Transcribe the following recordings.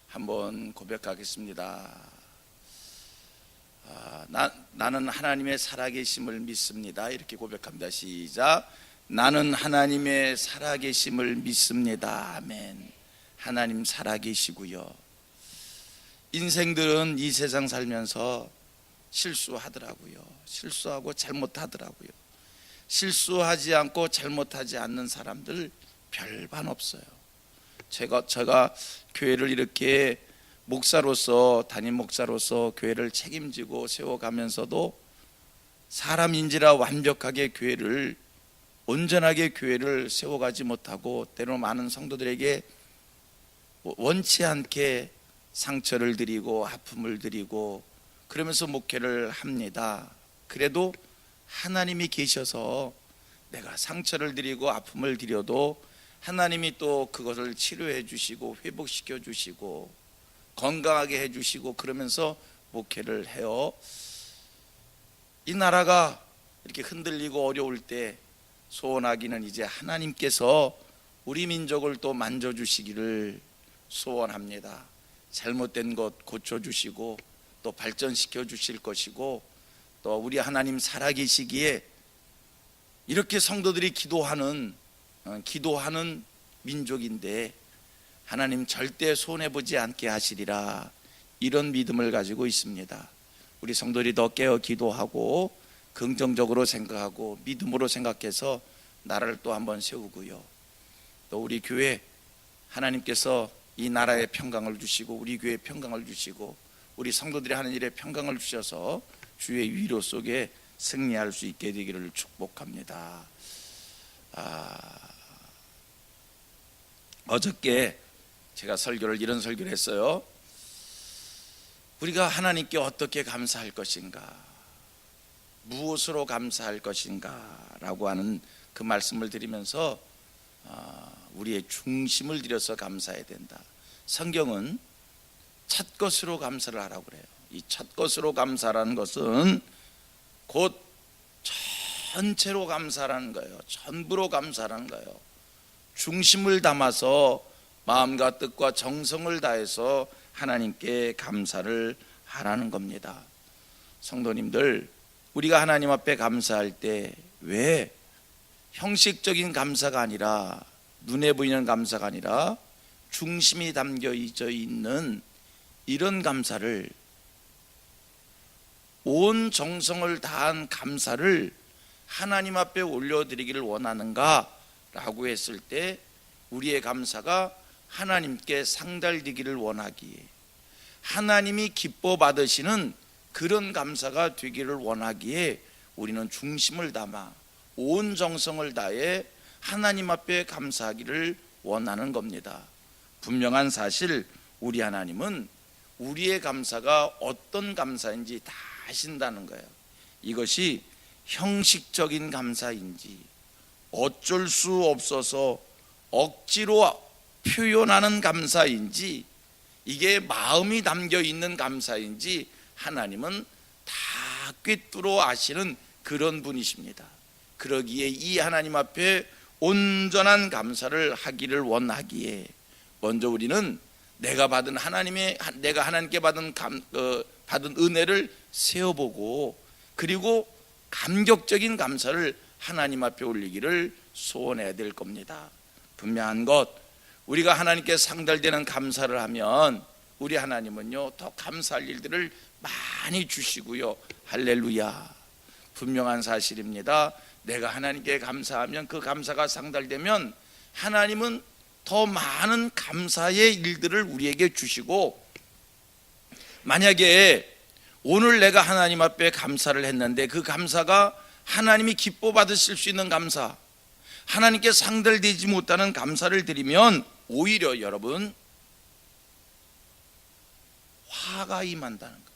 한번 고백하겠습니다. 나는 하나님의 살아계심을 믿습니다. 이렇게 고백합니다. 시작. 나는 하나님의 살아계심을 믿습니다. 아멘. 하나님 살아계시고요. 인생들은 이 세상 살면서 실수하더라고요. 실수하고 잘못하더라고요. 실수하지 않고 잘못하지 않는 사람들 별반 없어요. 제가 교회를 이렇게 목사로서, 담임 목사로서 교회를 책임지고 세워가면서도 사람인지라 완벽하게 교회를, 온전하게 교회를 세워가지 못하고 때로 많은 성도들에게 원치 않게 상처를 드리고 아픔을 드리고 그러면서 목회를 합니다. 그래도 하나님이 계셔서 내가 상처를 드리고 아픔을 드려도 하나님이 또 그것을 치료해 주시고 회복시켜 주시고 건강하게 해 주시고 그러면서 목회를 해요. 이 나라가 이렇게 흔들리고 어려울 때 소원하기는 이제 하나님께서 우리 민족을 또 만져주시기를 소원합니다. 잘못된 것 고쳐주시고 또 발전시켜 주실 것이고 또 우리 하나님 살아계시기에 이렇게 성도들이 기도하는 민족인데 하나님 절대 손해보지 않게 하시리라, 이런 믿음을 가지고 있습니다. 우리 성도들이 더 깨어 기도하고 긍정적으로 생각하고 믿음으로 생각해서 나라를 또 한번 세우고요. 또 우리 교회 하나님께서 이 나라에 평강을 주시고 우리 교회에 평강을 주시고 우리 성도들이 하는 일에 평강을 주셔서 주의 위로 속에 승리할 수 있게 되기를 축복합니다. 어저께 제가 이런 설교를 했어요. 우리가 하나님께 어떻게 감사할 것인가, 무엇으로 감사할 것인가 라고 하는 그 말씀을 드리면서 우리의 중심을 들여서 감사해야 된다. 성경은 첫 것으로 감사를 하라고 그래요. 이 첫 것으로 감사라는 것은 곧 전체로 감사라는 거예요. 전부로 감사라는 거예요. 중심을 담아서 마음과 뜻과 정성을 다해서 하나님께 감사를 하라는 겁니다. 성도님들, 우리가 하나님 앞에 감사할 때 왜 형식적인 감사가 아니라, 눈에 보이는 감사가 아니라 중심이 담겨져 있는 이런 감사를, 온 정성을 다한 감사를 하나님 앞에 올려드리기를 원하는가 라고 했을 때 우리의 감사가 하나님께 상달되기를 원하기에, 하나님이 기뻐 받으시는 그런 감사가 되기를 원하기에 우리는 중심을 담아 온 정성을 다해 하나님 앞에 감사하기를 원하는 겁니다. 분명한 사실, 우리 하나님은 우리의 감사가 어떤 감사인지 다 아신다는 거예요. 이것이 형식적인 감사인지 어쩔 수 없어서 억지로 표현하는 감사인지 이게 마음이 담겨 있는 감사인지 하나님은 다 꿰뚫어 아시는 그런 분이십니다. 그러기에 이 하나님 앞에 온전한 감사를 하기를 원하기에 먼저 우리는 내가 하나님께 받은 은혜를 세어보고 그리고 감격적인 감사를 하나님 앞에 올리기를 소원해야 될 겁니다. 분명한 것, 우리가 하나님께 상달되는 감사를 하면 우리 하나님은요 더 감사할 일들을 많이 주시고요. 할렐루야. 분명한 사실입니다. 내가 하나님께 감사하면, 그 감사가 상달되면 하나님은 더 많은 감사의 일들을 우리에게 주시고, 만약에 오늘 내가 하나님 앞에 감사를 했는데 그 감사가 하나님이 기뻐 받으실 수 있는 감사, 하나님께 상달되지 못하는 감사를 드리면 오히려 여러분 화가 임한다는 거예요.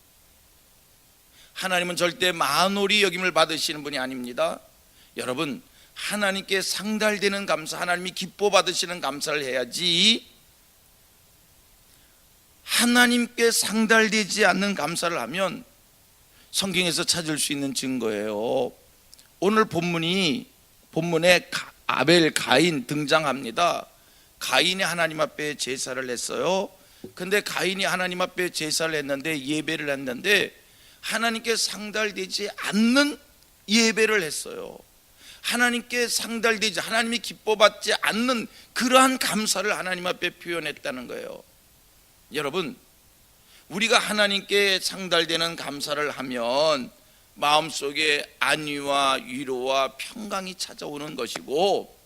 하나님은 절대 만홀히 여김을 받으시는 분이 아닙니다. 여러분, 하나님께 상달되는 감사, 하나님이 기뻐 받으시는 감사를 해야지, 하나님께 상달되지 않는 감사를 하면 성경에서 찾을 수 있는 증거예요. 오늘 본문에 아벨, 가인 등장합니다. 가인이 하나님 앞에 제사를 했어요. 근데 가인이 하나님 앞에 제사를 했는데, 예배를 했는데 하나님께 상달되지 않는 예배를 했어요. 하나님께 상달되지, 하나님이 기뻐받지 않는 그러한 감사를 하나님 앞에 표현했다는 거예요. 여러분, 우리가 하나님께 상달되는 감사를 하면 마음속에 안위와 위로와 평강이 찾아오는 것이고,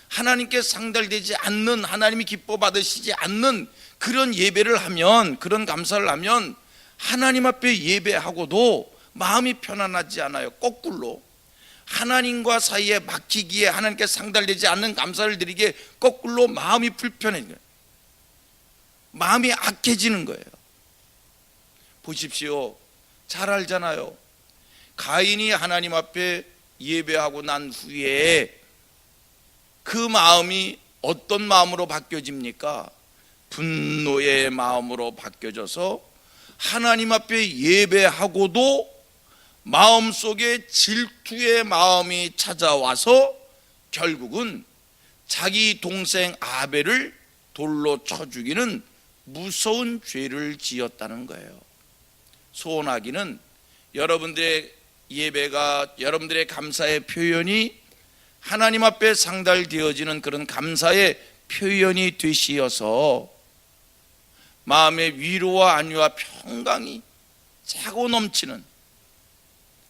하나님께 상달되지 않는, 하나님이 기뻐 받으시지 않는 그런 예배를 하면, 그런 감사를 하면 하나님 앞에 예배하고도 마음이 편안하지 않아요. 거꾸로 하나님과 사이에 막히기에, 하나님께 상달되지 않는 감사를 드리기에 거꾸로 마음이 불편해지는 거예요. 마음이 악해지는 거예요. 보십시오. 잘 알잖아요. 가인이 하나님 앞에 예배하고 난 후에 그 마음이 어떤 마음으로 바뀌어집니까? 분노의 마음으로 바뀌어져서 하나님 앞에 예배하고도 마음속에 질투의 마음이 찾아와서 결국은 자기 동생 아벨을 돌로 쳐 죽이는 무서운 죄를 지었다는 거예요. 소원하기는 여러분들의 예배가, 여러분들의 감사의 표현이 하나님 앞에 상달되어지는 그런 감사의 표현이 되시어서 마음의 위로와 안위와 평강이 차고 넘치는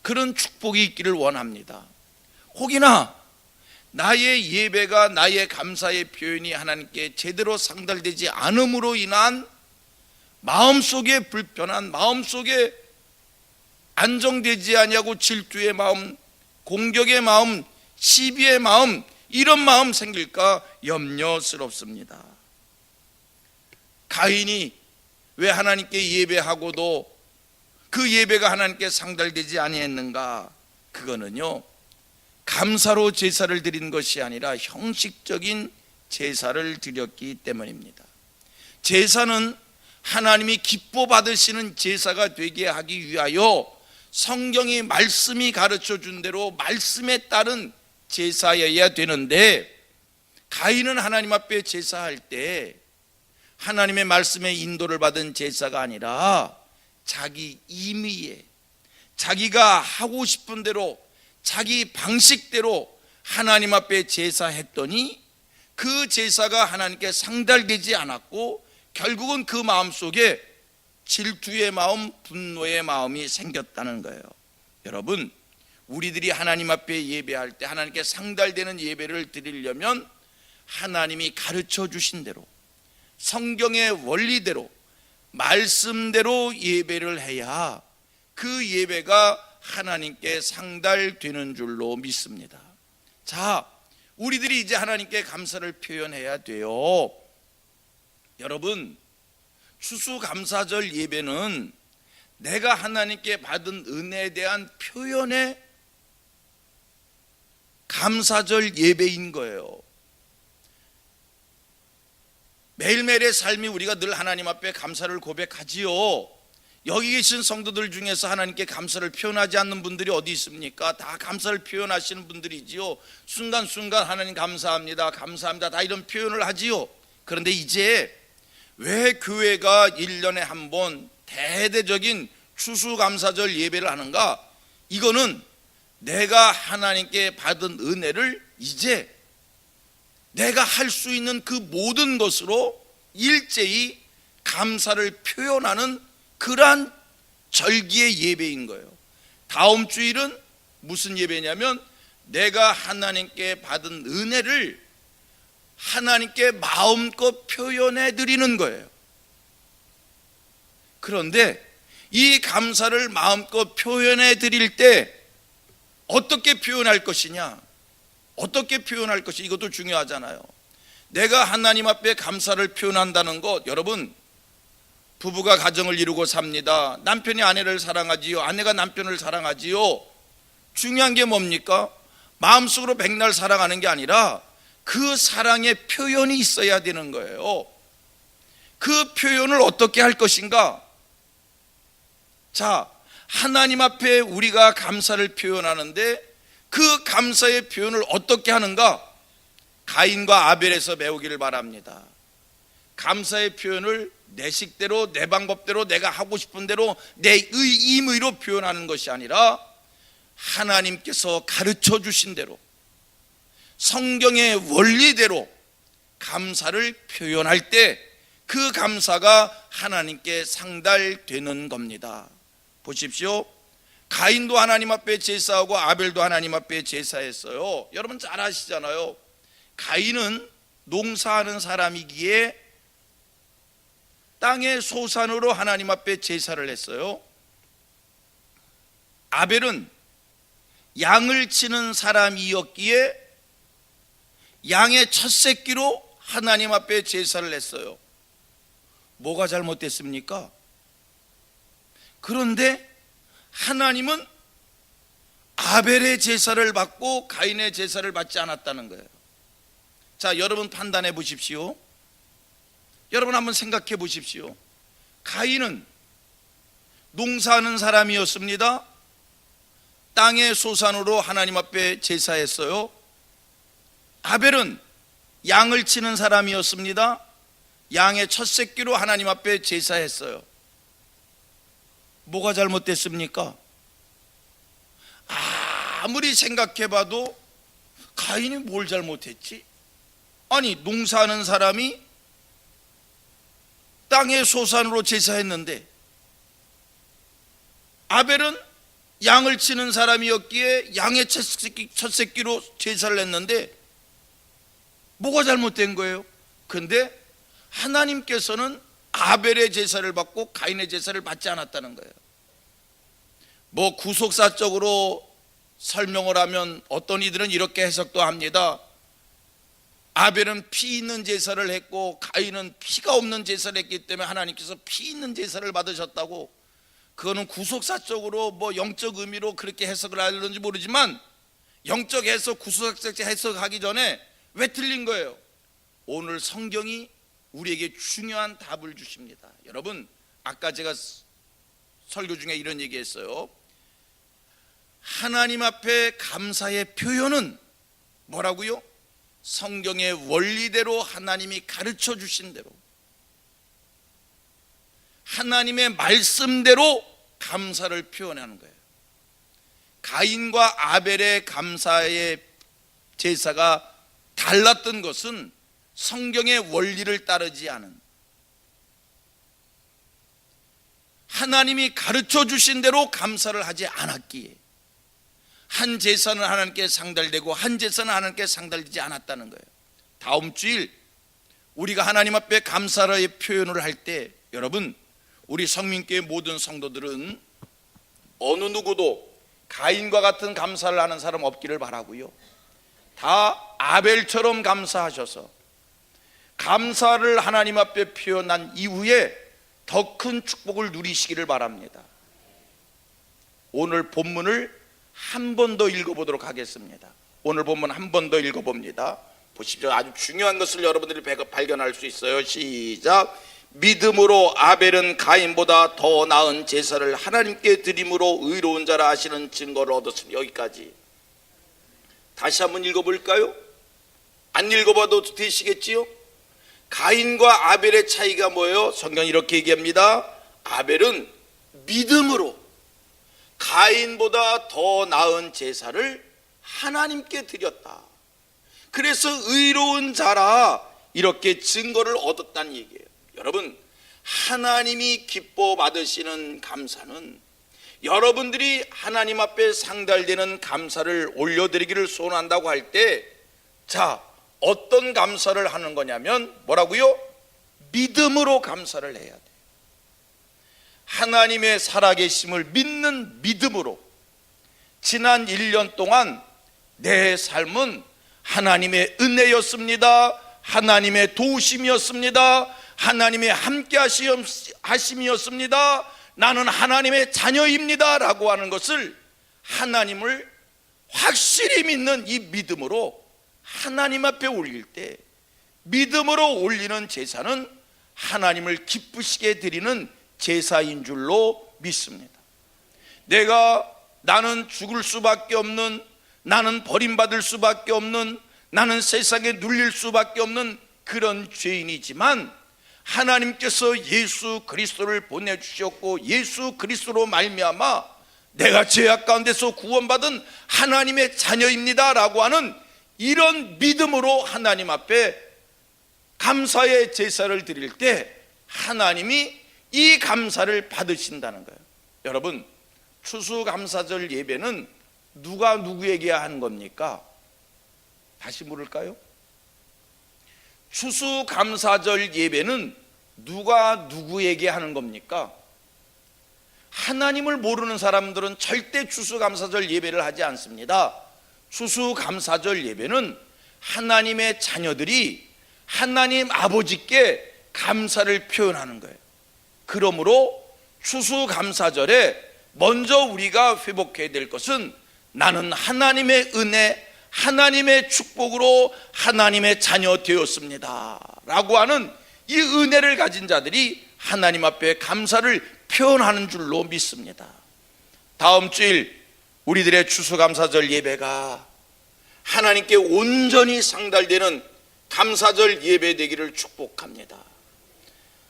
그런 축복이 있기를 원합니다. 혹이나 나의 예배가, 나의 감사의 표현이 하나님께 제대로 상달되지 않음으로 인한 마음속에 불편한, 마음속에 안정되지 아니하고 질투의 마음, 공격의 마음, 시비의 마음, 이런 마음 생길까 염려스럽습니다. 가인이 왜 하나님께 예배하고도 그 예배가 하나님께 상달되지 아니했는가? 그거는요, 감사로 제사를 드린 것이 아니라 형식적인 제사를 드렸기 때문입니다. 제사는 하나님이 기뻐 받으시는 제사가 되게 하기 위하여 성경이, 말씀이 가르쳐 준 대로 말씀에 따른 제사여야 되는데, 가인은 하나님 앞에 제사할 때 하나님의 말씀의 인도를 받은 제사가 아니라 자기 임의에, 자기가 하고 싶은 대로, 자기 방식대로 하나님 앞에 제사했더니 그 제사가 하나님께 상달되지 않았고 결국은 그 마음속에 질투의 마음, 분노의 마음이 생겼다는 거예요. 여러분, 우리들이 하나님 앞에 예배할 때 하나님께 상달되는 예배를 드리려면 하나님이 가르쳐 주신 대로, 성경의 원리대로, 말씀대로 예배를 해야 그 예배가 하나님께 상달되는 줄로 믿습니다. 자, 우리들이 이제 하나님께 감사를 표현해야 돼요. 여러분, 추수감사절 예배는 내가 하나님께 받은 은혜에 대한 표현의 감사절 예배인 거예요. 매일매일의 삶이 우리가 늘 하나님 앞에 감사를 고백하지요. 여기 계신 성도들 중에서 하나님께 감사를 표현하지 않는 분들이 어디 있습니까? 다 감사를 표현하시는 분들이지요. 순간순간 하나님 감사합니다, 감사합니다, 다 이런 표현을 하지요. 그런데 이제 왜 교회가 1년에 한 번 대대적인 추수감사절 예배를 하는가? 이거는 내가 하나님께 받은 은혜를 이제 내가 할 수 있는 그 모든 것으로 일제히 감사를 표현하는 그러한 절기의 예배인 거예요. 다음 주일은 무슨 예배냐면 내가 하나님께 받은 은혜를 하나님께 마음껏 표현해 드리는 거예요. 그런데 이 감사를 마음껏 표현해 드릴 때 어떻게 표현할 것이냐, 어떻게 표현할 것이, 이것도 중요하잖아요. 내가 하나님 앞에 감사를 표현한다는 것, 여러분, 부부가 가정을 이루고 삽니다. 남편이 아내를 사랑하지요, 아내가 남편을 사랑하지요. 중요한 게 뭡니까? 마음속으로 백날 사랑하는 게 아니라 그 사랑의 표현이 있어야 되는 거예요. 그 표현을 어떻게 할 것인가? 자, 하나님 앞에 우리가 감사를 표현하는데 그 감사의 표현을 어떻게 하는가? 가인과 아벨에서 배우기를 바랍니다. 감사의 표현을 내 식대로 내 방법대로 내가 하고 싶은 대로 내 임의로 표현하는 것이 아니라 하나님께서 가르쳐 주신 대로 성경의 원리대로 감사를 표현할 때 그 감사가 하나님께 상달되는 겁니다. 보십시오. 가인도 하나님 앞에 제사하고 아벨도 하나님 앞에 제사했어요. 여러분 잘 아시잖아요. 가인은 농사하는 사람이기에 땅의 소산으로 하나님 앞에 제사를 했어요. 아벨은 양을 치는 사람이었기에 양의 첫 새끼로 하나님 앞에 제사를 했어요. 뭐가 잘못됐습니까? 그런데 하나님은 아벨의 제사를 받고 가인의 제사를 받지 않았다는 거예요. 자, 여러분 판단해 보십시오. 여러분 한번 생각해 보십시오. 가인은 농사하는 사람이었습니다. 땅의 소산으로 하나님 앞에 제사했어요. 아벨은 양을 치는 사람이었습니다. 양의 첫 새끼로 하나님 앞에 제사했어요. 뭐가 잘못됐습니까? 아무리 생각해봐도 가인이 뭘 잘못했지? 아니, 농사하는 사람이 땅의 소산으로 제사했는데 아벨은 양을 치는 사람이었기에 양의 첫 새끼로 제사를 했는데 뭐가 잘못된 거예요? 근데 하나님께서는 아벨의 제사를 받고 가인의 제사를 받지 않았다는 거예요. 뭐 구속사적으로 설명을 하면 어떤 이들은 이렇게 해석도 합니다. 아벨은 피 있는 제사를 했고 가인은 피가 없는 제사를 했기 때문에 하나님께서 피 있는 제사를 받으셨다고. 그거는 구속사적으로 뭐 영적 의미로 그렇게 해석을 하는지 모르지만 영적 해석, 구속사적 해석하기 전에 왜 틀린 거예요? 오늘 성경이 우리에게 중요한 답을 주십니다. 여러분, 아까 제가 설교 중에 이런 얘기했어요. 하나님 앞에 감사의 표현은 뭐라고요? 성경의 원리대로 하나님이 가르쳐 주신 대로 하나님의 말씀대로 감사를 표현하는 거예요. 가인과 아벨의 감사의 제사가 달랐던 것은 성경의 원리를 따르지 않은, 하나님이 가르쳐 주신 대로 감사를 하지 않았기에 한 제사는 하나님께 상달되고 한 제사는 하나님께 상달되지 않았다는 거예요. 다음 주일 우리가 하나님 앞에 감사의 표현을 할 때 여러분, 우리 성민교회 모든 성도들은 어느 누구도 가인과 같은 감사를 하는 사람 없기를 바라고요. 다 아벨처럼 감사하셔서 감사를 하나님 앞에 표현한 이후에 더 큰 축복을 누리시기를 바랍니다. 오늘 본문을 한 번 더 읽어보도록 하겠습니다. 오늘 본문 한 번 더 읽어봅니다. 보십시오. 아주 중요한 것을 여러분들이 발견할 수 있어요. 시작. 믿음으로 아벨은 가인보다 더 나은 제사를 하나님께 드림으로 의로운 자라 하시는 증거를 얻었습니다. 여기까지. 다시 한번 읽어볼까요? 안 읽어봐도 되시겠지요? 가인과 아벨의 차이가 뭐예요? 성경이 이렇게 얘기합니다. 아벨은 믿음으로 가인보다 더 나은 제사를 하나님께 드렸다. 그래서 의로운 자라 이렇게 증거를 얻었다는 얘기예요. 여러분, 하나님이 기뻐 받으시는 감사는 여러분들이 하나님 앞에 상달되는 감사를 올려드리기를 소원한다고 할 때, 자, 어떤 감사를 하는 거냐면 뭐라고요? 믿음으로 감사를 해야 돼. 하나님의 살아계심을 믿는 믿음으로. 지난 1년 동안 내 삶은 하나님의 은혜였습니다. 하나님의 도우심이었습니다. 하나님의 함께 하심이었습니다. 나는 하나님의 자녀입니다 라고 하는 것을, 하나님을 확실히 믿는 이 믿음으로 하나님 앞에 올릴 때, 믿음으로 올리는 제사는 하나님을 기쁘시게 드리는 제사인 줄로 믿습니다. 나는 죽을 수밖에 없는, 나는 버림받을 수밖에 없는, 나는 세상에 눌릴 수밖에 없는 그런 죄인이지만 하나님께서 예수 그리스도를 보내주셨고 예수 그리스도로 말미암아 내가 죄악 가운데서 구원받은 하나님의 자녀입니다 라고 하는 이런 믿음으로 하나님 앞에 감사의 제사를 드릴 때 하나님이 이 감사를 받으신다는 거예요. 여러분, 추수감사절 예배는 누가 누구에게 하는 겁니까? 다시 물을까요? 추수감사절 예배는 누가 누구에게 하는 겁니까? 하나님을 모르는 사람들은 절대 추수감사절 예배를 하지 않습니다. 추수감사절 예배는 하나님의 자녀들이 하나님 아버지께 감사를 표현하는 거예요. 그러므로 추수감사절에 먼저 우리가 회복해야 될 것은 나는 하나님의 은혜, 하나님의 축복으로 하나님의 자녀 되었습니다 라고 하는 이 은혜를 가진 자들이 하나님 앞에 감사를 표현하는 줄로 믿습니다. 다음 주일 우리들의 추수감사절 예배가 하나님께 온전히 상달되는 감사절 예배 되기를 축복합니다.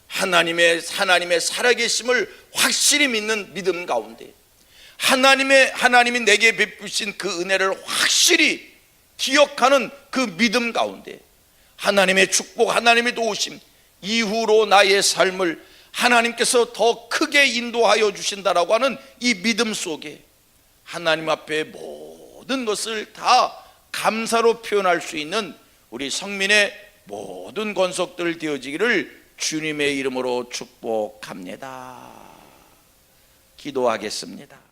하나님의 살아계심을 확실히 믿는 믿음 가운데 하나님이 내게 베푸신 그 은혜를 확실히 기억하는 그 믿음 가운데 하나님의 축복, 하나님의 도우심 이후로 나의 삶을 하나님께서 더 크게 인도하여 주신다라고 하는 이 믿음 속에 하나님 앞에 모든 것을 다 감사로 표현할 수 있는 우리 성민의 모든 권속들 되어지기를 주님의 이름으로 축복합니다. 기도하겠습니다.